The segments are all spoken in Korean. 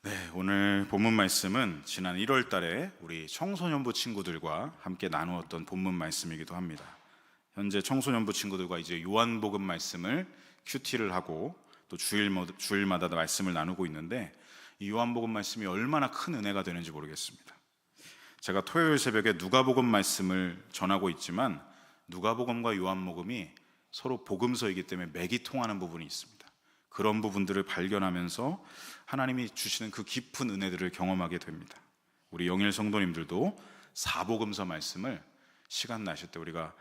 네, 오늘 본문 말씀은 지난 1월 달에 우리 청소년부 친구들과 함께 나누었던 본문 말씀이기도 합니다. 현재 청소년부 친구들과 이제 요한복음 말씀을 큐티를 하고 또 주일마다 말씀을 나누고 있는데, 이 요한복음 말씀이 얼마나 큰 은혜가 되는지 모르겠습니다. 제가 토요일 새벽에 누가복음 말씀을 전하고 있지만 누가복음과 요한복음이 서로 복음서이기 때문에 맥이 통하는 부분이 있습니다. 그런 부분들을 발견하면서 하나님이 주시는 그 깊은 은혜들을 경험하게 됩니다. 우리 영일 성도님들도 사복음서 말씀을 시간 나실 때 우리가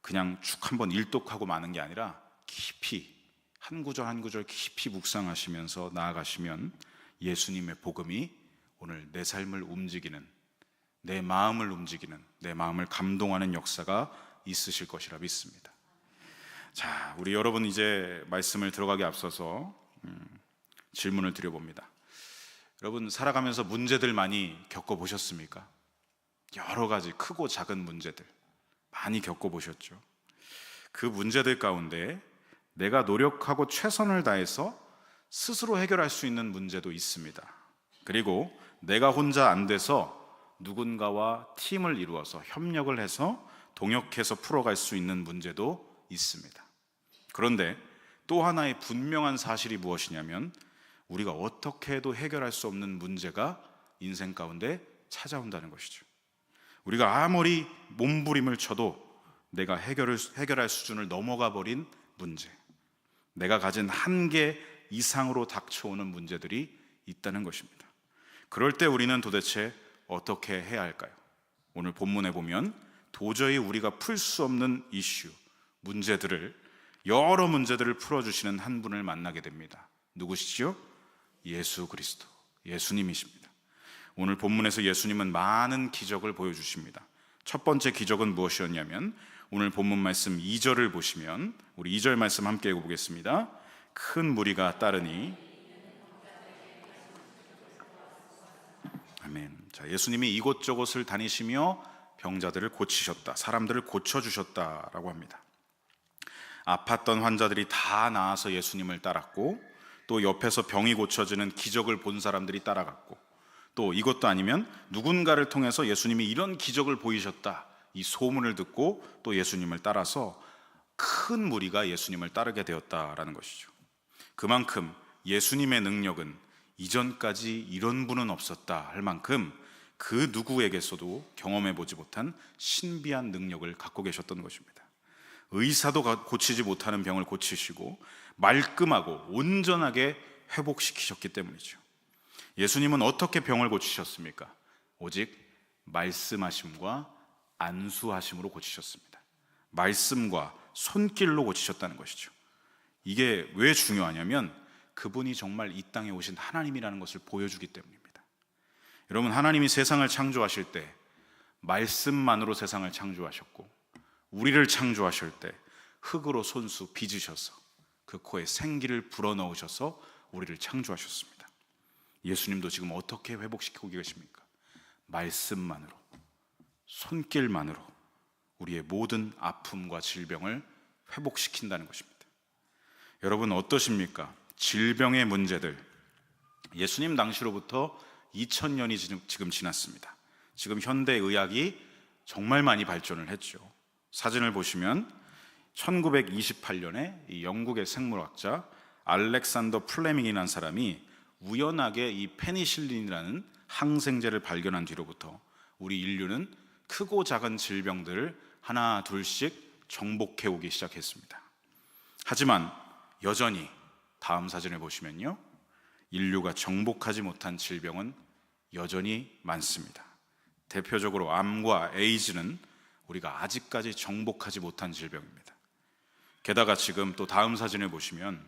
그냥 쭉 한번 일독하고 마는 게 아니라 깊이 한 구절 한 구절 깊이 묵상하시면서 나아가시면 예수님의 복음이 오늘 내 삶을 움직이는, 내 마음을 움직이는, 내 마음을 감동하는 역사가 있으실 것이라 믿습니다. 자, 우리 여러분 이제 말씀을 들어가기 앞서서 질문을 드려봅니다. 여러분 살아가면서 문제들 많이 겪어보셨습니까? 여러 가지 크고 작은 문제들 많이 겪어보셨죠? 그 문제들 가운데 내가 노력하고 최선을 다해서 스스로 해결할 수 있는 문제도 있습니다. 그리고 내가 혼자 안 돼서 누군가와 팀을 이루어서 협력을 해서 동역해서 풀어갈 수 있는 문제도 있습니다. 그런데 또 하나의 분명한 사실이 무엇이냐면, 우리가 어떻게 해도 해결할 수 없는 문제가 인생 가운데 찾아온다는 것이죠. 우리가 아무리 몸부림을 쳐도 내가 해결할 수준을 넘어가 버린 문제, 내가 가진 한계 이상으로 닥쳐오는 문제들이 있다는 것입니다. 그럴 때 우리는 도대체 어떻게 해야 할까요? 오늘 본문에 보면 도저히 우리가 풀 수 없는 이슈, 여러 문제들을 풀어주시는 한 분을 만나게 됩니다. 누구시죠? 예수 그리스도, 예수님이십니다. 오늘 본문에서 예수님은 많은 기적을 보여주십니다. 첫 번째 기적은 무엇이었냐면, 오늘 본문 말씀 2절을 보시면, 우리 2절 말씀 함께 읽어보겠습니다. 큰 무리가 따르니, 아멘. 자, 예수님이 이곳저곳을 다니시며 병자들을 고치셨다, 사람들을 고쳐주셨다라고 합니다. 아팠던 환자들이 다 나아서 예수님을 따랐고, 또 옆에서 병이 고쳐지는 기적을 본 사람들이 따라갔고, 또 이것도 아니면 누군가를 통해서 예수님이 이런 기적을 보이셨다, 이 소문을 듣고 또 예수님을 따라서 큰 무리가 예수님을 따르게 되었다라는 것이죠. 그만큼 예수님의 능력은 이전까지 이런 분은 없었다 할 만큼 그 누구에게서도 경험해 보지 못한 신비한 능력을 갖고 계셨던 것입니다. 의사도 고치지 못하는 병을 고치시고 말끔하고 온전하게 회복시키셨기 때문이죠. 예수님은 어떻게 병을 고치셨습니까? 오직 말씀하심과 안수하심으로 고치셨습니다. 말씀과 손길로 고치셨다는 것이죠. 이게 왜 중요하냐면, 그분이 정말 이 땅에 오신 하나님이라는 것을 보여주기 때문입니다. 여러분, 하나님이 세상을 창조하실 때 말씀만으로 세상을 창조하셨고, 우리를 창조하실 때 흙으로 손수 빚으셔서 그 코에 생기를 불어넣으셔서 우리를 창조하셨습니다. 예수님도 지금 어떻게 회복시키고 계십니까? 말씀만으로, 손길만으로 우리의 모든 아픔과 질병을 회복시킨다는 것입니다. 여러분 어떠십니까? 질병의 문제들, 예수님 당시로부터 2000년이 지금 지났습니다. 지금 현대의학이 정말 많이 발전을 했죠. 사진을 보시면 1928년에 이 영국의 생물학자 알렉산더 플레밍이라는 사람이 우연하게 이 페니실린이라는 항생제를 발견한 뒤로부터 우리 인류는 크고 작은 질병들을 하나 둘씩 정복해 오기 시작했습니다. 하지만 여전히 다음 사진을 보시면요, 인류가 정복하지 못한 질병은 여전히 많습니다. 대표적으로 암과 에이즈는 우리가 아직까지 정복하지 못한 질병입니다. 게다가 지금 또 다음 사진을 보시면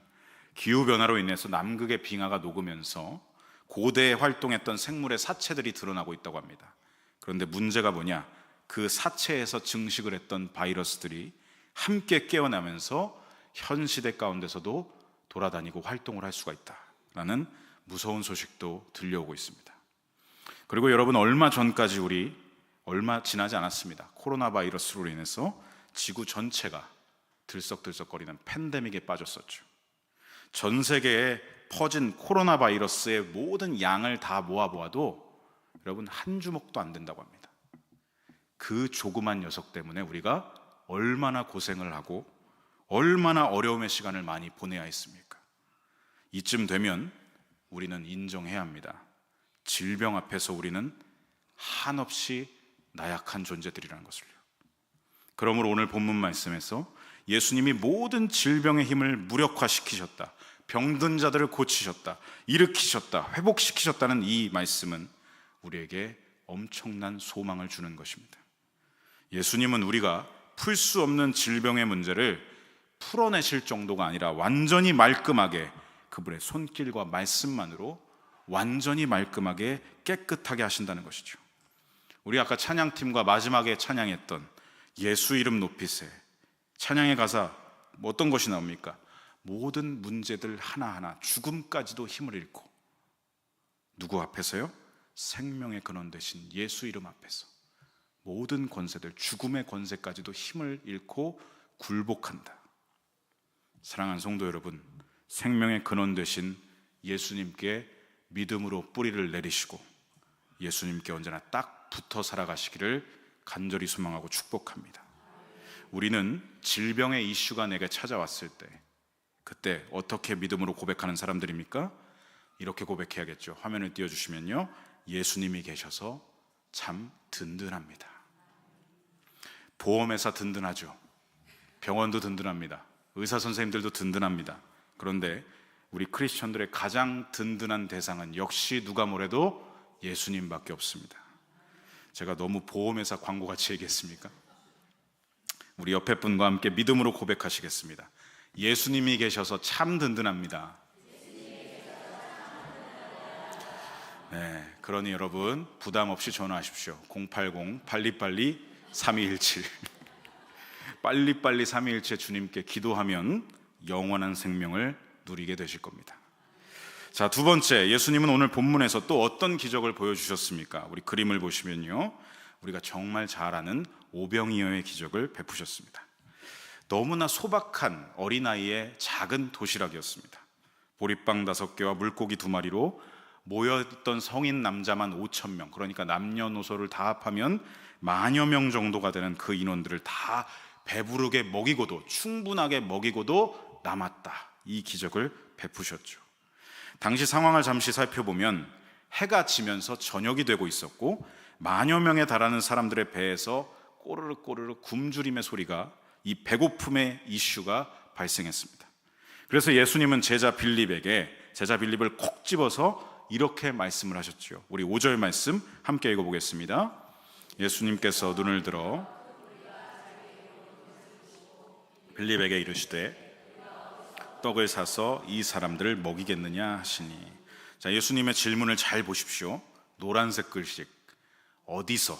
기후변화로 인해서 남극의 빙하가 녹으면서 고대에 활동했던 생물의 사체들이 드러나고 있다고 합니다. 그런데 문제가 뭐냐? 그 사체에서 증식을 했던 바이러스들이 함께 깨어나면서 현 시대 가운데서도 돌아다니고 활동을 할 수가 있다라는 무서운 소식도 들려오고 있습니다. 그리고 여러분, 얼마 지나지 않았습니다. 코로나 바이러스로 인해서 지구 전체가 들썩들썩거리는 팬데믹에 빠졌었죠. 전 세계에 퍼진 코로나 바이러스의 모든 양을 다 모아보아도 여러분 한 주먹도 안 된다고 합니다. 그 조그만 녀석 때문에 우리가 얼마나 고생을 하고 얼마나 어려움의 시간을 많이 보내야 했습니까? 이쯤 되면 우리는 인정해야 합니다. 질병 앞에서 우리는 한없이 나약한 존재들이라는 것을요. 그러므로 오늘 본문 말씀에서 예수님이 모든 질병의 힘을 무력화시키셨다, 병든 자들을 고치셨다, 일으키셨다, 회복시키셨다는 이 말씀은 우리에게 엄청난 소망을 주는 것입니다. 예수님은 우리가 풀 수 없는 질병의 문제를 풀어내실 정도가 아니라 완전히 말끔하게 그분의 손길과 말씀만으로 완전히 말끔하게 깨끗하게 하신다는 것이죠. 우리 아까 찬양팀과 마지막에 찬양했던 예수 이름 높이세, 찬양의 가사 어떤 것이 나옵니까? 모든 문제들 하나하나 죽음까지도 힘을 잃고, 누구 앞에서요? 생명의 근원 되신 예수 이름 앞에서 모든 권세들, 죽음의 권세까지도 힘을 잃고 굴복한다. 사랑하는 성도 여러분, 생명의 근원 되신 예수님께 믿음으로 뿌리를 내리시고 예수님께 언제나 딱 붙어 살아가시기를 간절히 소망하고 축복합니다. 우리는 질병의 이슈가 내게 찾아왔을 때 그때 어떻게 믿음으로 고백하는 사람들입니까? 이렇게 고백해야겠죠. 화면을 띄워주시면요, 예수님이 계셔서 참 든든합니다. 보험회사 든든하죠. 병원도 든든합니다. 의사 선생님들도 든든합니다. 그런데 우리 크리스천들의 가장 든든한 대상은 역시 누가 뭐래도 예수님밖에 없습니다. 제가 너무 보험회사 광고같이 얘기했습니까? 우리 옆에 분과 함께 믿음으로 고백하시겠습니다. 예수님이 계셔서 참 든든합니다. 네, 그러니 여러분 부담 없이 전화하십시오. 080-8282-3217 빨리빨리 3217 주님께 기도하면 영원한 생명을 누리게 되실 겁니다. 자, 두 번째, 예수님은 오늘 본문에서 또 어떤 기적을 보여주셨습니까? 우리 그림을 보시면요, 우리가 정말 잘 아는 오병이어의 기적을 베푸셨습니다. 너무나 소박한 어린아이의 작은 도시락이었습니다. 보리빵 5개와 물고기 2마리로 모여있던 성인 남자만 5,000명, 그러니까 남녀노소를 다 합하면 만여 명 정도가 되는 그 인원들을 다 배부르게 먹이고도, 충분하게 먹이고도 남았다. 이 기적을 베푸셨죠. 당시 상황을 잠시 살펴보면 해가 지면서 저녁이 되고 있었고 만여 명에 달하는 사람들의 배에서 꼬르륵 꼬르륵 굶주림의 소리가, 이 배고픔의 이슈가 발생했습니다. 그래서 예수님은 제자 빌립을 콕 집어서 이렇게 말씀을 하셨죠. 우리 5절 말씀 함께 읽어보겠습니다. 예수님께서 눈을 들어 빌립에게 이르시되 떡을 사서 이 사람들을 먹이겠느냐 하시니. 자, 예수님의 질문을 잘 보십시오. 노란색 글씨, 어디서,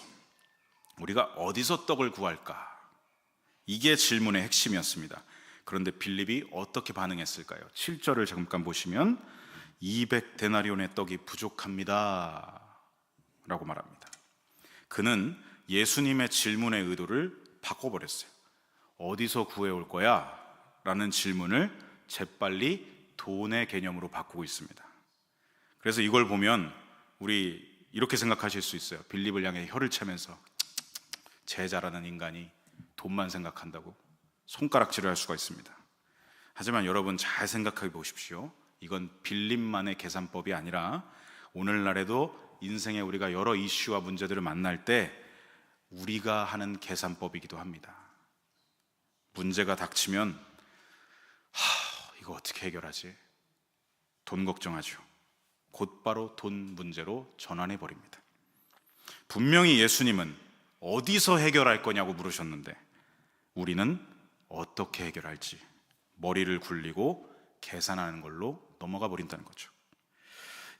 우리가 어디서 떡을 구할까? 이게 질문의 핵심이었습니다. 그런데 빌립이 어떻게 반응했을까요? 7절을 잠깐 보시면 200데나리온의 떡이 부족합니다 라고 말합니다. 그는 예수님의 질문의 의도를 바꿔버렸어요. 어디서 구해올 거야? 라는 질문을 재빨리 돈의 개념으로 바꾸고 있습니다. 그래서 이걸 보면 우리 이렇게 생각하실 수 있어요. 빌립을 향해 혀를 차면서 제자라는 인간이 돈만 생각한다고 손가락질을 할 수가 있습니다. 하지만 여러분 잘 생각해 보십시오. 이건 빌립만의 계산법이 아니라 오늘날에도 인생에 우리가 여러 이슈와 문제들을 만날 때 우리가 하는 계산법이기도 합니다. 문제가 닥치면 이거 어떻게 해결하지? 돈 걱정하죠. 곧바로 돈 문제로 전환해 버립니다. 분명히 예수님은 어디서 해결할 거냐고 물으셨는데 우리는 어떻게 해결할지 머리를 굴리고 계산하는 걸로 넘어가 버린다는 거죠.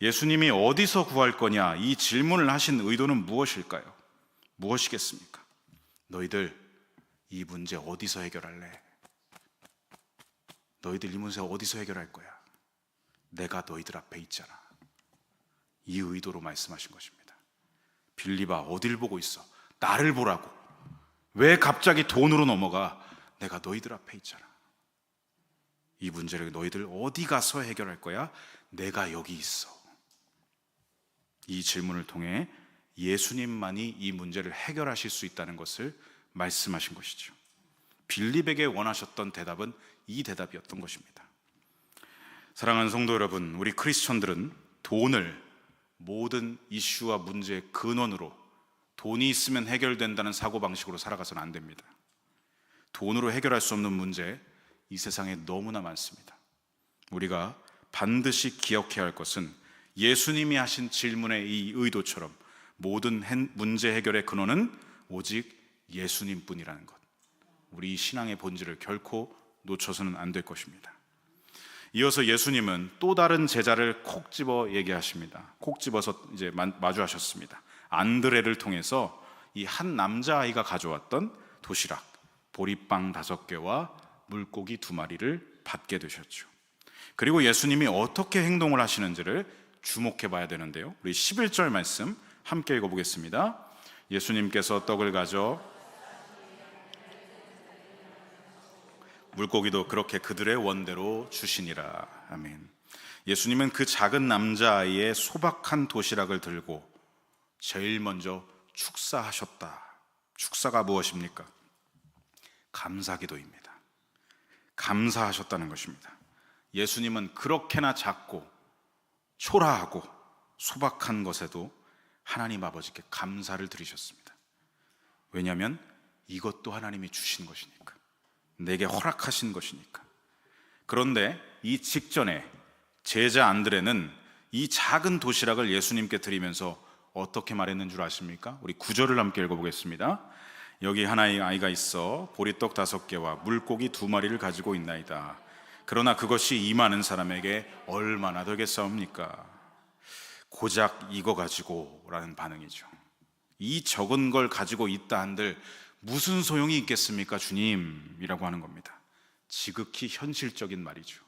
예수님이 어디서 구할 거냐, 이 질문을 하신 의도는 무엇일까요? 무엇이겠습니까? 너희들 이 문제 어디서 해결할래? 너희들 이 문제 어디서 해결할 거야? 내가 너희들 앞에 있잖아. 이 의도로 말씀하신 것입니다. 빌립아, 어딜 보고 있어? 나를 보라고. 왜 갑자기 돈으로 넘어가? 내가 너희들 앞에 있잖아. 이 문제를 너희들 어디 가서 해결할 거야? 내가 여기 있어. 이 질문을 통해 예수님만이 이 문제를 해결하실 수 있다는 것을 말씀하신 것이죠. 빌립에게 원하셨던 대답은 이 대답이었던 것입니다. 사랑하는 성도 여러분, 우리 크리스천들은 돈을 모든 이슈와 문제의 근원으로, 돈이 있으면 해결된다는 사고방식으로 살아가서는 안 됩니다. 돈으로 해결할 수 없는 문제, 이 세상에 너무나 많습니다. 우리가 반드시 기억해야 할 것은 예수님이 하신 질문의 이 의도처럼 모든 문제 해결의 근원은 오직 예수님뿐이라는 것, 우리 신앙의 본질을 결코 놓쳐서는 안 될 것입니다. 이어서 예수님은 또 다른 제자를 콕 집어 얘기하십니다. 콕 집어서 이제 마주하셨습니다. 안드레를 통해서 이 한 남자아이가 가져왔던 도시락, 보리빵 5개와 물고기 2마리를 받게 되셨죠. 그리고 예수님이 어떻게 행동을 하시는지를 주목해 봐야 되는데요, 우리 11절 말씀 함께 읽어보겠습니다. 예수님께서 떡을 가져 물고기도 그렇게 그들의 원대로 주시니라. 아멘. 예수님은 그 작은 남자아이의 소박한 도시락을 들고 제일 먼저 축사하셨다. 축사가 무엇입니까? 감사기도입니다. 감사하셨다는 것입니다. 예수님은 그렇게나 작고 초라하고 소박한 것에도 하나님 아버지께 감사를 드리셨습니다. 왜냐하면 이것도 하나님이 주신 것이니까, 내게 허락하신 것이니까. 그런데 이 직전에 제자 안드레는 이 작은 도시락을 예수님께 드리면서 어떻게 말했는 줄 아십니까? 우리 9절을 함께 읽어보겠습니다. 여기 하나의 아이가 있어 보리떡 5개와 물고기 2마리를 가지고 있나이다. 그러나 그것이 이 많은 사람에게 얼마나 되겠사옵니까? 고작 이거 가지고 라는 반응이죠. 이 적은 걸 가지고 있다 한들 무슨 소용이 있겠습니까, 주님? 이라고 하는 겁니다. 지극히 현실적인 말이죠.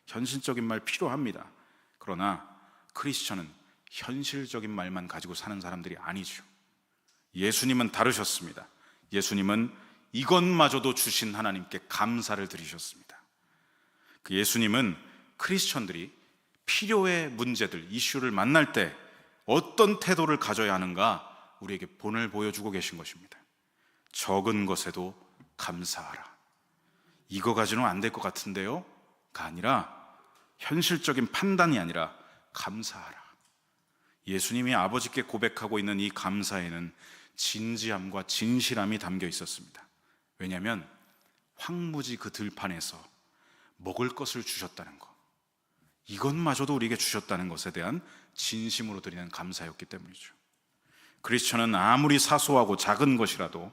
현실적인 말 필요합니다. 그러나 크리스천은 현실적인 말만 가지고 사는 사람들이 아니죠. 예수님은 다르셨습니다. 예수님은 이것마저도 주신 하나님께 감사를 드리셨습니다. 그 예수님은 크리스천들이 필요의 문제들, 이슈를 만날 때 어떤 태도를 가져야 하는가 우리에게 본을 보여주고 계신 것입니다. 적은 것에도 감사하라. 이거 가지고는 안 될 것 같은데요? 가 아니라, 현실적인 판단이 아니라 감사하라. 예수님이 아버지께 고백하고 있는 이 감사에는 진지함과 진실함이 담겨 있었습니다. 왜냐하면 황무지 그 들판에서 먹을 것을 주셨다는 것, 이것마저도 우리에게 주셨다는 것에 대한 진심으로 드리는 감사였기 때문이죠. 크리스천은 아무리 사소하고 작은 것이라도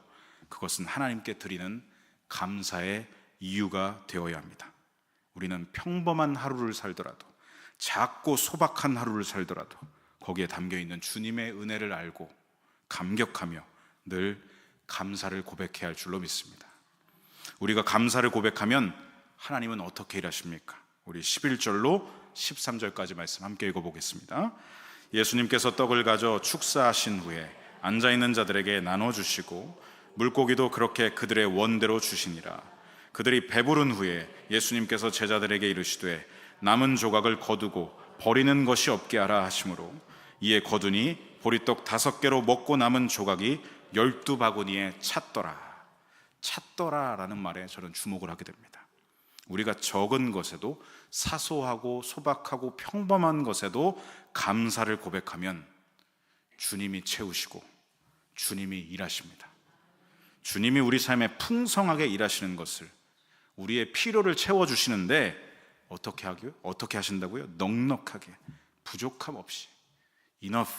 그것은 하나님께 드리는 감사의 이유가 되어야 합니다. 우리는 평범한 하루를 살더라도, 작고 소박한 하루를 살더라도 거기에 담겨있는 주님의 은혜를 알고 감격하며 늘 감사를 고백해야 할 줄로 믿습니다. 우리가 감사를 고백하면 하나님은 어떻게 일하십니까? 우리 11절로 13절까지 말씀 함께 읽어보겠습니다. 예수님께서 떡을 가져 축사하신 후에 앉아있는 자들에게 나눠주시고 물고기도 그렇게 그들의 원대로 주시니라. 그들이 배부른 후에 예수님께서 제자들에게 이르시되 남은 조각을 거두고 버리는 것이 없게 하라 하시므로 이에 거두니 보리떡 5개로 먹고 남은 조각이 12바구니에 찼더라. 찼더라라는 말에 저는 주목을 하게 됩니다. 우리가 적은 것에도, 사소하고 소박하고 평범한 것에도 감사를 고백하면 주님이 채우시고 주님이 일하십니다. 주님이 우리 삶에 풍성하게 일하시는 것을, 우리의 필요를 채워주시는데 어떻게 하신다고요? 넉넉하게, 부족함 없이, enough,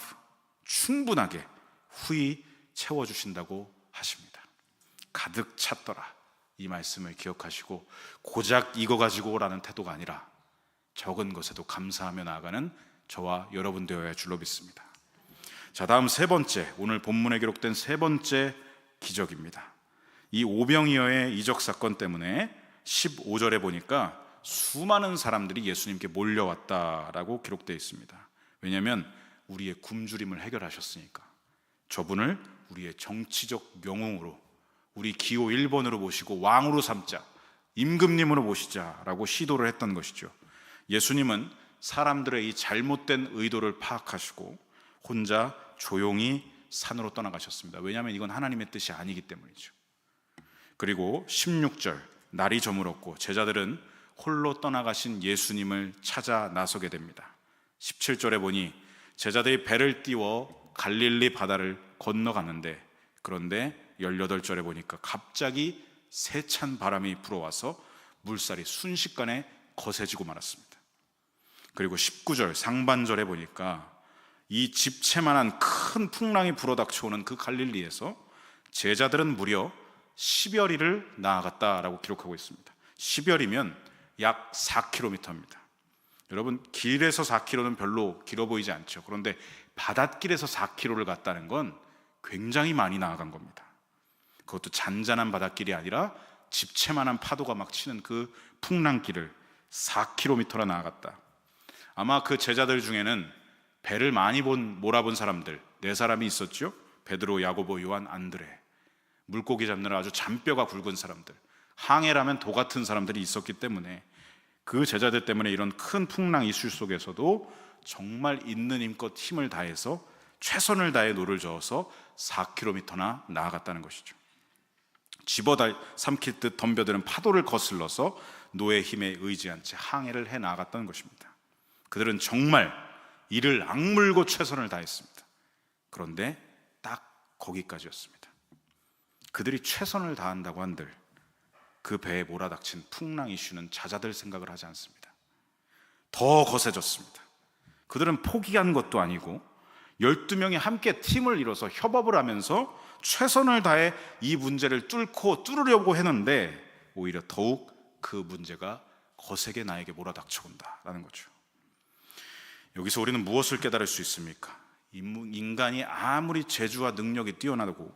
충분하게 후히 채워주신다고 하십니다. 가득 찼더라, 이 말씀을 기억하시고 고작 이거 가지고 라는 태도가 아니라 적은 것에도 감사하며 나아가는 저와 여러분 되어야 할 줄로 믿습니다. 자, 다음 세 번째, 오늘 본문에 기록된 세 번째 기적입니다. 이 오병이어의 이적 사건 때문에 15절에 보니까 수많은 사람들이 예수님께 몰려왔다라고 기록되어 있습니다. 왜냐하면 우리의 굶주림을 해결하셨으니까. 저분을 우리의 정치적 영웅으로, 우리 기호 1번으로 모시고 왕으로 삼자, 임금님으로 모시자라고 시도를 했던 것이죠. 예수님은 사람들의 이 잘못된 의도를 파악하시고 혼자 조용히 산으로 떠나가셨습니다. 왜냐하면 이건 하나님의 뜻이 아니기 때문이죠. 그리고 16절, 날이 저물었고 제자들은 홀로 떠나가신 예수님을 찾아 나서게 됩니다. 17절에 보니 제자들이 배를 띄워 갈릴리 바다를 건너가는데, 그런데 18절에 보니까 갑자기 세찬 바람이 불어와서 물살이 순식간에 거세지고 말았습니다. 그리고 19절 상반절에 보니까 이 집채만한 큰 풍랑이 불어닥쳐오는 그 갈릴리에서 제자들은 무려 10여리를 나아갔다라고 기록하고 있습니다. 10여리면 약 4km입니다. 여러분, 길에서 4km는 별로 길어 보이지 않죠. 그런데 바닷길에서 4km를 갔다는 건 굉장히 많이 나아간 겁니다. 그것도 잔잔한 바닷길이 아니라 집채만한 파도가 막 치는 그 풍랑길을 4km나 나아갔다. 아마 그 제자들 중에는 배를 많이 몰아본 사람들 4사람이 있었죠. 베드로, 야고보, 요한, 안드레. 물고기 잡느라 아주 잔뼈가 굵은 사람들, 항해라면 도 같은 사람들이 있었기 때문에 그 제자들 때문에 이런 큰 풍랑 이슈 속에서도 정말 있는 힘껏 힘을 다해서 최선을 다해 노를 저어서 4km나 나아갔다는 것이죠. 집어삼킬 듯 덤벼드는 파도를 거슬러서 노의 힘에 의지한 채 항해를 해 나아갔다는 것입니다. 그들은 정말 이를 악물고 최선을 다했습니다. 그런데 딱 거기까지였습니다. 그들이 최선을 다한다고 한들 그 배에 몰아닥친 풍랑 이슈는 자자들 생각을 하지 않습니다. 더 거세졌습니다. 그들은 포기한 것도 아니고 12명이 함께 팀을 이뤄서 협업을 하면서 최선을 다해 이 문제를 뚫으려고 했는데 오히려 더욱 그 문제가 거세게 나에게 몰아닥쳐 온다라는 거죠. 여기서 우리는 무엇을 깨달을 수 있습니까? 인간이 아무리 재주와 능력이 뛰어나고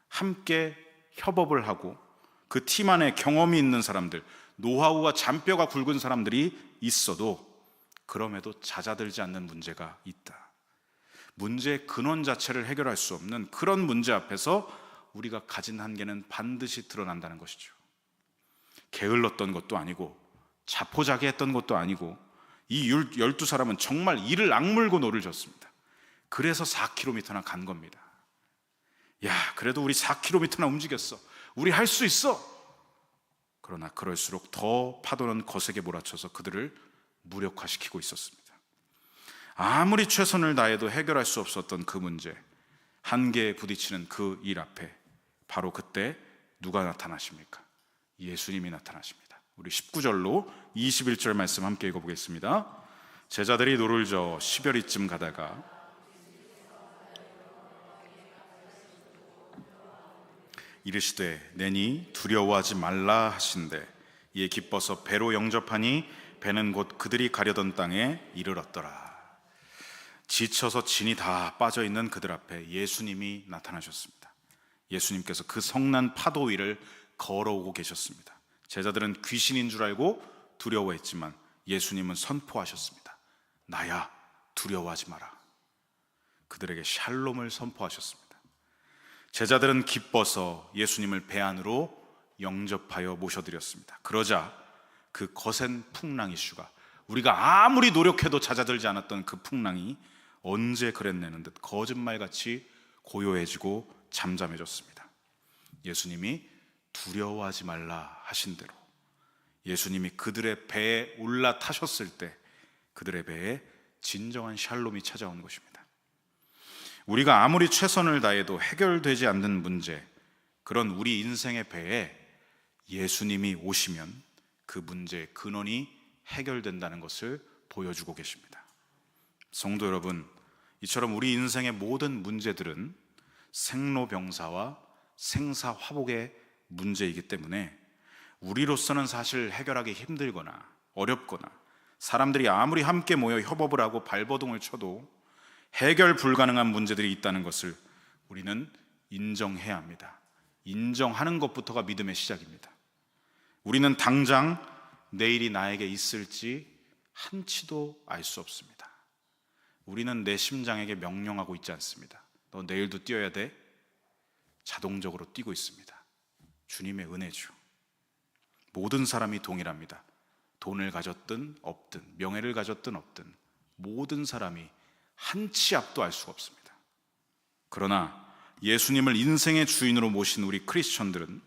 함께 협업을 하고 그 팀 안에 경험이 있는 사람들, 노하우와 잔뼈가 굵은 사람들이 있어도 그럼에도 잦아들지 않는 문제가 있다. 문제의 근원 자체를 해결할 수 없는 그런 문제 앞에서 우리가 가진 한계는 반드시 드러난다는 것이죠. 게을렀던 것도 아니고 자포자기했던 것도 아니고 이 12사람은 정말 이를 악물고 노를 졌습니다. 그래서 4km나 간 겁니다. 야, 그래도 우리 4km나 움직였어. 우리 할 수 있어. 그러나 그럴수록 더 파도는 거세게 몰아쳐서 그들을 무력화시키고 있었습니다. 아무리 최선을 다해도 해결할 수 없었던 그 문제, 한계에 부딪히는 그 일 앞에 바로 그때 누가 나타나십니까? 예수님이 나타나십니다. 우리 19절로 21절 말씀 함께 읽어보겠습니다. 제자들이 노를 저어 10여리쯤 가다가 이르시되 내니 두려워하지 말라 하신대 이에 기뻐서 배로 영접하니 배는 곧 그들이 가려던 땅에 이르렀더라. 지쳐서 진이 다 빠져있는 그들 앞에 예수님이 나타나셨습니다. 예수님께서 그 성난 파도 위를 걸어오고 계셨습니다. 제자들은 귀신인 줄 알고 두려워했지만 예수님은 선포하셨습니다. 나야, 두려워하지 마라. 그들에게 샬롬을 선포하셨습니다. 제자들은 기뻐서 예수님을 배 안으로 영접하여 모셔드렸습니다. 그러자 그 거센 풍랑 이슈가, 우리가 아무리 노력해도 잦아들지 않았던 그 풍랑이 언제 그랬냐는 듯 거짓말같이 고요해지고 잠잠해졌습니다. 예수님이 두려워하지 말라 하신 대로 예수님이 그들의 배에 올라타셨을 때 그들의 배에 진정한 샬롬이 찾아온 것입니다. 우리가 아무리 최선을 다해도 해결되지 않는 문제, 그런 우리 인생의 배에 예수님이 오시면 그 문제의 근원이 해결된다는 것을 보여주고 계십니다. 성도 여러분, 이처럼 우리 인생의 모든 문제들은 생로병사와 생사화복의 문제이기 때문에 우리로서는 사실 해결하기 힘들거나 어렵거나 사람들이 아무리 함께 모여 협업을 하고 발버둥을 쳐도 해결 불가능한 문제들이 있다는 것을 우리는 인정해야 합니다. 인정하는 것부터가 믿음의 시작입니다. 우리는 당장 내일이 나에게 있을지 한치도 알 수 없습니다. 우리는 내 심장에게 명령하고 있지 않습니다. 너 내일도 뛰어야 돼? 자동적으로 뛰고 있습니다. 주님의 은혜죠. 모든 사람이 동일합니다. 돈을 가졌든 없든, 명예를 가졌든 없든, 모든 사람이 한 치 앞도 알 수가 없습니다. 그러나 예수님을 인생의 주인으로 모신 우리 크리스천들은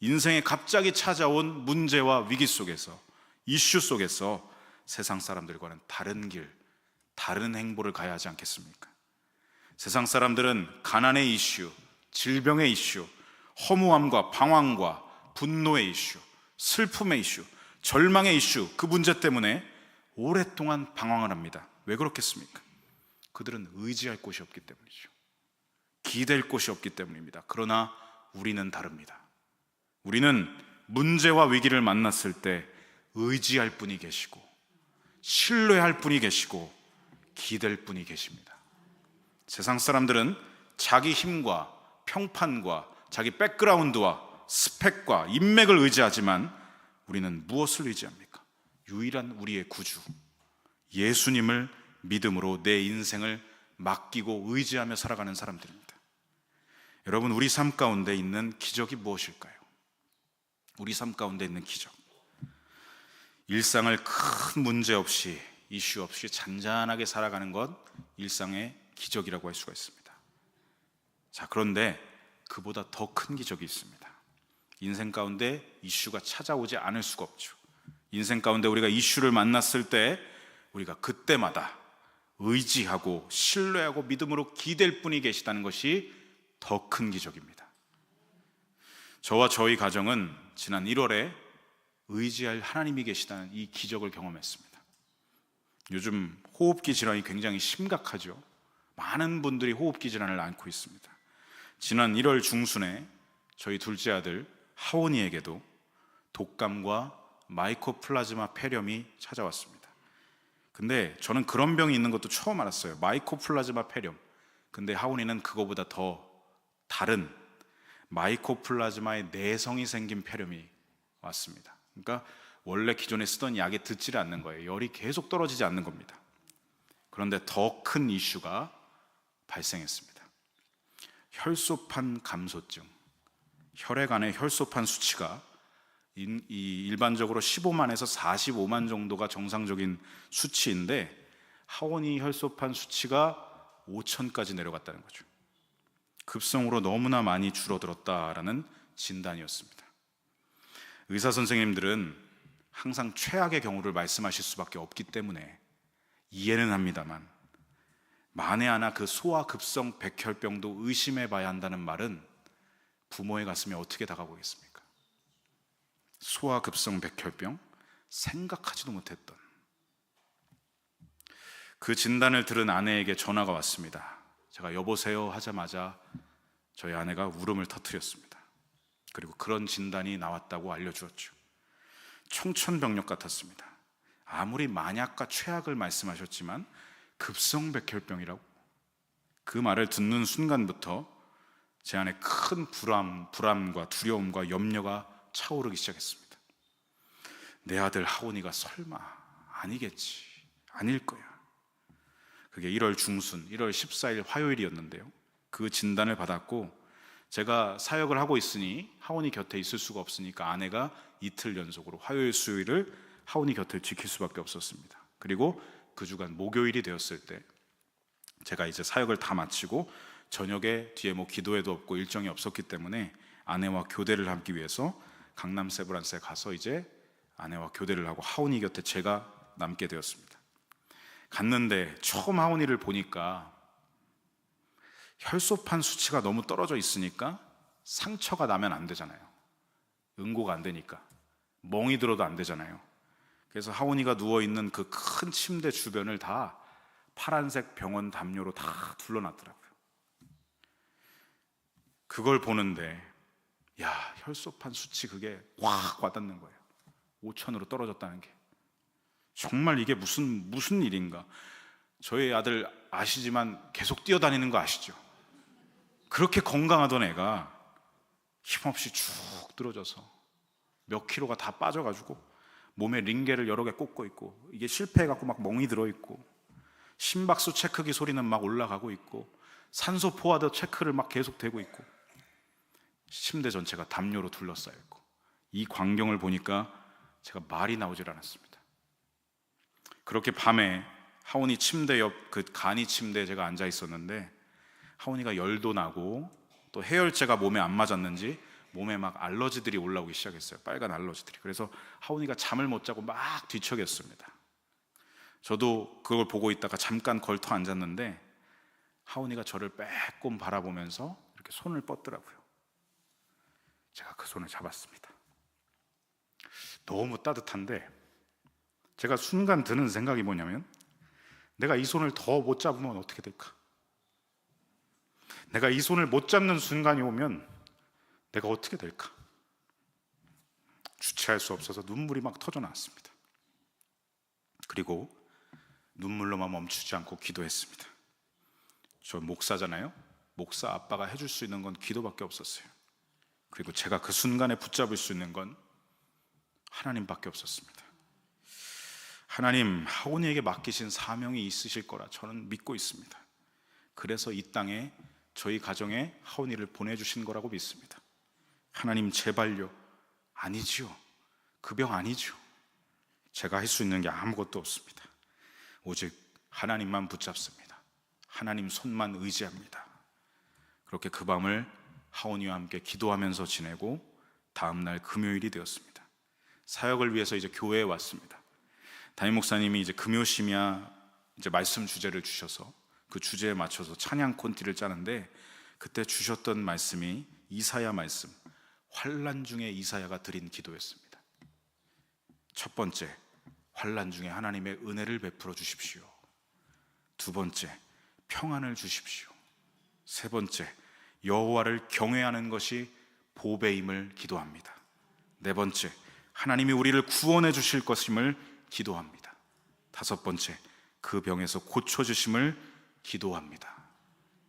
인생에 갑자기 찾아온 문제와 위기 속에서, 이슈 속에서 세상 사람들과는 다른 길, 다른 행보를 가야 하지 않겠습니까? 세상 사람들은 가난의 이슈, 질병의 이슈, 허무함과 방황과 분노의 이슈, 슬픔의 이슈, 절망의 이슈, 그 문제 때문에 오랫동안 방황을 합니다. 왜 그렇겠습니까? 그들은 의지할 곳이 없기 때문이죠. 기댈 곳이 없기 때문입니다. 그러나 우리는 다릅니다. 우리는 문제와 위기를 만났을 때 의지할 분이 계시고, 신뢰할 분이 계시고, 기댈 분이 계십니다. 세상 사람들은 자기 힘과 평판과 자기 백그라운드와 스펙과 인맥을 의지하지만 우리는 무엇을 의지합니까? 유일한 우리의 구주 예수님을 믿음으로 내 인생을 맡기고 의지하며 살아가는 사람들입니다. 여러분, 우리 삶 가운데 있는 기적이 무엇일까요? 우리 삶 가운데 있는 기적, 일상을 큰 문제 없이, 이슈 없이 잔잔하게 살아가는 것, 일상의 기적이라고 할 수가 있습니다. 자, 그런데 그보다 더 큰 기적이 있습니다. 인생 가운데 이슈가 찾아오지 않을 수가 없죠. 인생 가운데 우리가 이슈를 만났을 때 우리가 그때마다 의지하고 신뢰하고 믿음으로 기댈 분이 계시다는 것이 더 큰 기적입니다. 저와 저희 가정은 지난 1월에 의지할 하나님이 계시다는 이 기적을 경험했습니다. 요즘 호흡기 질환이 굉장히 심각하죠. 많은 분들이 호흡기 질환을 앓고 있습니다. 지난 1월 중순에 저희 둘째 아들 하온이에게도 독감과 마이코플라즈마 폐렴이 찾아왔습니다. 근데 저는 그런 병이 있는 것도 처음 알았어요. 마이코플라즈마 폐렴. 근데 하온이는 그거보다 더 다른 마이코플라즈마의 내성이 생긴 폐렴이 왔습니다. 그러니까 원래 기존에 쓰던 약에 듣지를 않는 거예요. 열이 계속 떨어지지 않는 겁니다. 그런데 더 큰 이슈가 발생했습니다. 혈소판 감소증, 혈액 안에 혈소판 수치가 일반적으로 15만에서 45만 정도가 정상적인 수치인데 하온이 혈소판 수치가 5천까지 내려갔다는 거죠. 급성으로 너무나 많이 줄어들었다라는 진단이었습니다. 의사 선생님들은 항상 최악의 경우를 말씀하실 수밖에 없기 때문에 이해는 합니다만, 만에 하나 그 소아급성 백혈병도 의심해 봐야 한다는 말은 부모의 가슴에 어떻게 다가오겠습니까? 소아급성 백혈병, 생각하지도 못했던 그 진단을 들은 아내에게 전화가 왔습니다. 제가 여보세요 하자마자 저희 아내가 울음을 터뜨렸습니다. 그리고 그런 진단이 나왔다고 알려주었죠. 청천벽력 같았습니다. 아무리 만약과 최악을 말씀하셨지만 급성 백혈병이라고, 그 말을 듣는 순간부터 제 안에 큰 불안과 두려움과 염려가 차오르기 시작했습니다. 내 아들 하온이가 설마, 아니겠지, 아닐 거야. 그게 1월 중순, 1월 14일 화요일이었는데요. 그 진단을 받았고, 제가 사역을 하고 있으니 하온이 곁에 있을 수가 없으니까 아내가 이틀 연속으로 화요일, 수요일을 하온이 곁을 지킬 수밖에 없었습니다. 그리고 그 주간 목요일이 되었을 때 제가 이제 사역을 다 마치고 저녁에 뒤에 기도회도 없고 일정이 없었기 때문에 아내와 교대를 하기 위해서 강남 세브란스에 가서 이제 아내와 교대를 하고 하온이 곁에 제가 남게 되었습니다. 갔는데 처음 하온이를 보니까 혈소판 수치가 너무 떨어져 있으니까 상처가 나면 안 되잖아요. 응고가 안 되니까. 멍이 들어도 안 되잖아요. 그래서 하온이가 누워있는 그 큰 침대 주변을 다 파란색 병원 담요로 다 둘러놨더라고요. 그걸 보는데 야, 혈소판 수치 그게 확 와닿는 거예요. 5천으로 떨어졌다는 게 정말 이게 무슨 일인가. 저희 아들 아시지만 계속 뛰어다니는 거 아시죠? 그렇게 건강하던 애가 힘없이 쭉 늘어져서 몇 킬로가 다 빠져가지고 몸에 링겔을 여러 개 꽂고 있고, 이게 실패해갖고 막 멍이 들어있고, 심박수 체크기 소리는 막 올라가고 있고, 산소 포화도 체크를 막 계속 되고 있고, 침대 전체가 담요로 둘러싸여 있고, 이 광경을 보니까 제가 말이 나오질 않았습니다. 그렇게 밤에 하온이 침대 옆 그 간이 침대에 제가 앉아 있었는데 하온이가 열도 나고 또 해열제가 몸에 안 맞았는지 몸에 막 알러지들이 올라오기 시작했어요. 빨간 알러지들이. 그래서 하온이가 잠을 못 자고 막 뒤척였습니다. 저도 그걸 보고 있다가 잠깐 걸터 앉았는데 하온이가 저를 빼꼼 바라보면서 이렇게 손을 뻗더라고요. 제가 그 손을 잡았습니다. 너무 따뜻한데 제가 순간 드는 생각이 뭐냐면 내가 이 손을 더 못 잡으면 어떻게 될까? 내가 이 손을 못 잡는 순간이 오면 내가 어떻게 될까? 주체할 수 없어서 눈물이 막 터져 나왔습니다. 그리고 눈물로만 멈추지 않고 기도했습니다. 저 목사잖아요. 목사 아빠가 해줄 수 있는 건 기도밖에 없었어요. 그리고 제가 그 순간에 붙잡을 수 있는 건 하나님밖에 없었습니다. 하나님, 하온이에게 맡기신 사명이 있으실 거라 저는 믿고 있습니다. 그래서 이 땅에 저희 가정에 하온이를 보내주신 거라고 믿습니다. 하나님 제발요. 아니지요. 그 병 아니죠. 제가 할 수 있는 게 아무것도 없습니다. 오직 하나님만 붙잡습니다. 하나님 손만 의지합니다. 그렇게 그 밤을 하온이와 함께 기도하면서 지내고 다음날 금요일이 되었습니다. 사역을 위해서 이제 교회에 왔습니다. 담임 목사님이 이제 금요심야 이제 말씀 주제를 주셔서 그 주제에 맞춰서 찬양 콘티를 짜는데 그때 주셨던 말씀이 이사야 말씀, 환난 중에 이사야가 드린 기도였습니다. 첫 번째, 환난 중에 하나님의 은혜를 베풀어 주십시오. 두 번째, 평안을 주십시오. 세 번째, 여호와를 경외하는 것이 보배임을 기도합니다. 네 번째, 하나님이 우리를 구원해 주실 것임을 기도합니다. 다섯 번째, 그 병에서 고쳐주심을 기도합니다.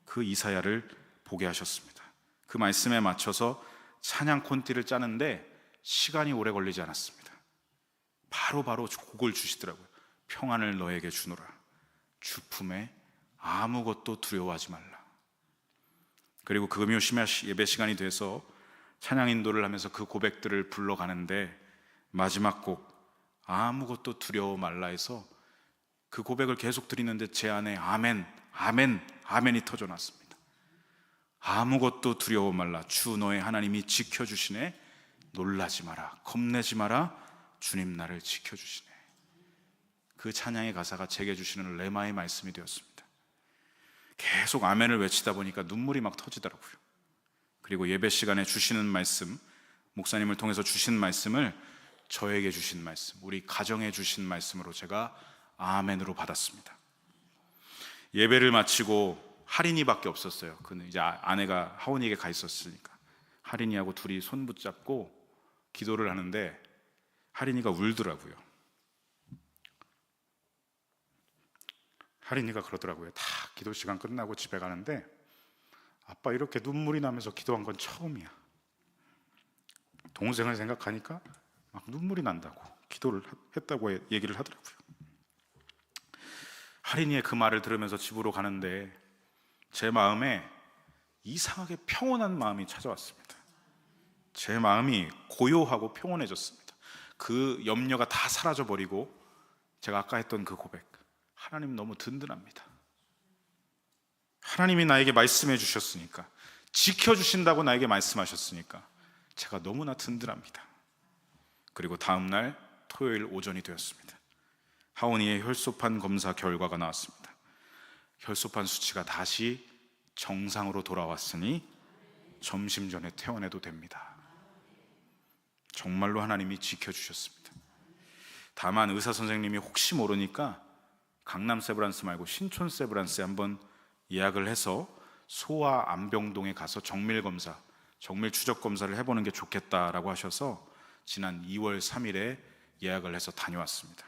그 이사야를 보게 하셨습니다. 그 말씀에 맞춰서 찬양 콘티를 짜는데 시간이 오래 걸리지 않았습니다. 바로 곡을 주시더라고요. 평안을 너에게 주노라. 주품에 아무것도 두려워하지 말라. 그리고 그 금요 예배 시간이 돼서 찬양 인도를 하면서 그 고백들을 불러가는데 마지막 곡 아무것도 두려워 말라에서 그 고백을 계속 드리는데 제 안에 아멘, 아멘, 아멘이 터져났습니다. 아무것도 두려워 말라. 주 너의 하나님이 지켜주시네. 놀라지 마라. 겁내지 마라. 주님 나를 지켜주시네. 그 찬양의 가사가 제게 주시는 레마의 말씀이 되었습니다. 계속 아멘을 외치다 보니까 눈물이 막 터지더라고요. 그리고 예배 시간에 주시는 말씀, 목사님을 통해서 주신 말씀을 저에게 주신 말씀, 우리 가정에 주신 말씀으로 제가 아멘으로 받았습니다. 예배를 마치고 할인이밖에 없었어요. 그는 이제 아내가 하온이에게 가 있었으니까 할인이하고 둘이 손 붙잡고 기도를 하는데 할인이가 울더라고요. 할인이가 그러더라고요. 다 기도 시간 끝나고 집에 가는데 아빠 이렇게 눈물이 나면서 기도한 건 처음이야. 동생을 생각하니까 막 눈물이 난다고 기도를 했다고 얘기를 하더라고요. 할인이의 그 말을 들으면서 집으로 가는데 제 마음에 이상하게 평온한 마음이 찾아왔습니다. 제 마음이 고요하고 평온해졌습니다. 그 염려가 다 사라져버리고 제가 아까 했던 그 고백, 하나님 너무 든든합니다. 하나님이 나에게 말씀해 주셨으니까, 지켜주신다고 나에게 말씀하셨으니까 제가 너무나 든든합니다. 그리고 다음날 토요일 오전이 되었습니다. 하온이의 혈소판 검사 결과가 나왔습니다. 혈소판 수치가 다시 정상으로 돌아왔으니 점심 전에 퇴원해도 됩니다. 정말로 하나님이 지켜주셨습니다. 다만 의사 선생님이 혹시 모르니까 강남 세브란스 말고 신촌 세브란스에 한번 예약을 해서 소아 안병동에 가서 정밀 검사, 정밀 추적 검사를 해보는 게 좋겠다라고 하셔서 지난 2월 3일에 예약을 해서 다녀왔습니다.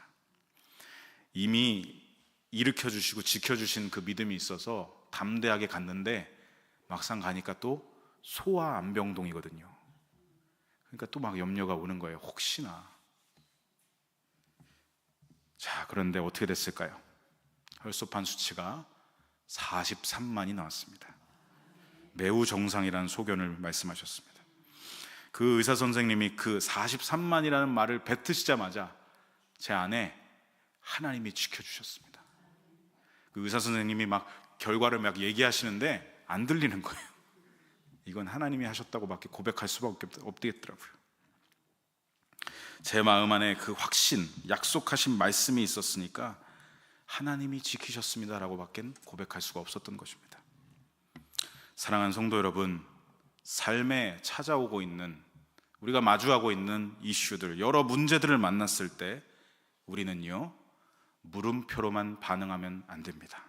이미 일으켜주시고 지켜주신 그 믿음이 있어서 담대하게 갔는데 막상 가니까 또 소아 안병동이거든요. 그러니까 또 막 염려가 오는 거예요. 혹시나. 자, 그런데 어떻게 됐을까요? 혈소판 수치가 43만이 나왔습니다. 매우 정상이라는 소견을 말씀하셨습니다. 그 의사 선생님이 그 43만이라는 말을 뱉으시자마자 제 안에 하나님이 지켜주셨습니다. 그 의사 선생님이 막 결과를 막 얘기하시는데 안 들리는 거예요. 이건 하나님이 하셨다고밖에 고백할 수밖에 없겠더라고요. 제 마음 안에 그 확신, 약속하신 말씀이 있었으니까 하나님이 지키셨습니다라고 밖에 고백할 수가 없었던 것입니다. 사랑하는 성도 여러분, 삶에 찾아오고 있는, 우리가 마주하고 있는 이슈들, 여러 문제들을 만났을 때 우리는요, 물음표로만 반응하면 안 됩니다.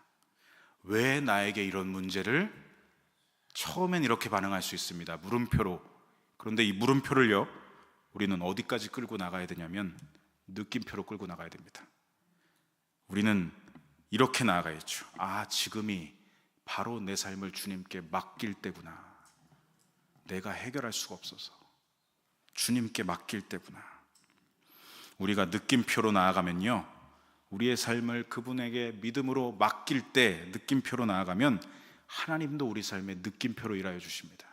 왜 나에게 이런 문제를? 처음엔 이렇게 반응할 수 있습니다. 물음표로. 그런데 이 물음표를요, 우리는 어디까지 끌고 나가야 되냐면 느낌표로 끌고 나가야 됩니다. 우리는 이렇게 나아가야죠. 아, 지금이 바로 내 삶을 주님께 맡길 때구나. 내가 해결할 수가 없어서 주님께 맡길 때구나. 우리가 느낌표로 나아가면요, 우리의 삶을 그분에게 믿음으로 맡길 때, 느낌표로 나아가면 하나님도 우리 삶에 느낌표로 일하여 주십니다.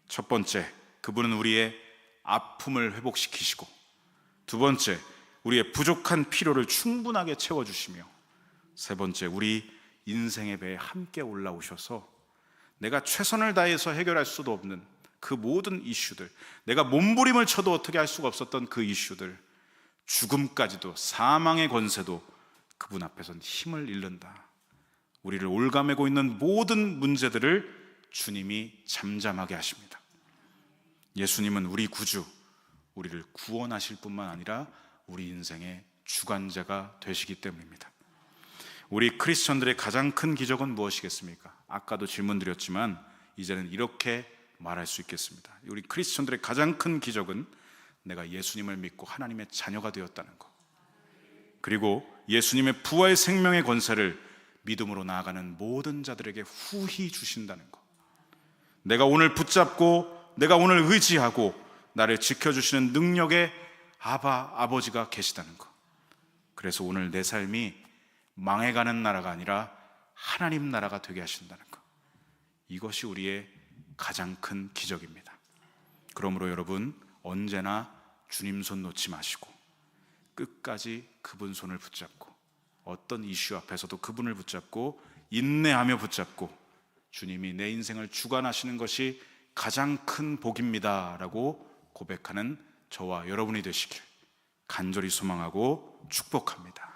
첫 번째, 그분은 우리의 아픔을 회복시키시고, 두 번째, 우리의 부족한 필요를 충분하게 채워주시며, 세 번째, 우리 인생의 배에 함께 올라오셔서 내가 최선을 다해서 해결할 수도 없는 그 모든 이슈들, 내가 몸부림을 쳐도 어떻게 할 수가 없었던 그 이슈들, 죽음까지도, 사망의 권세도 그분 앞에선 힘을 잃는다. 우리를 올가매고 있는 모든 문제들을 주님이 잠잠하게 하십니다. 예수님은 우리 구주, 우리를 구원하실 뿐만 아니라 우리 인생의 주관자가 되시기 때문입니다. 우리 크리스천들의 가장 큰 기적은 무엇이겠습니까? 아까도 질문 드렸지만 이제는 이렇게 말할 수 있겠습니다. 우리 크리스천들의 가장 큰 기적은 내가 예수님을 믿고 하나님의 자녀가 되었다는 것, 그리고 예수님의 부활 생명의 권세를 믿음으로 나아가는 모든 자들에게 후히 주신다는 것, 내가 오늘 붙잡고 내가 오늘 의지하고 나를 지켜주시는 능력의 아버지가 계시다는 것, 그래서 오늘 내 삶이 망해가는 나라가 아니라 하나님 나라가 되게 하신다는 것, 이것이 우리의 가장 큰 기적입니다. 그러므로 여러분, 언제나 주님 손 놓지 마시고 끝까지 그분 손을 붙잡고, 어떤 이슈 앞에서도 그분을 붙잡고 인내하며 붙잡고, 주님이 내 인생을 주관하시는 것이 가장 큰 복입니다 라고 고백하는 저와 여러분이 되시길 간절히 소망하고 축복합니다.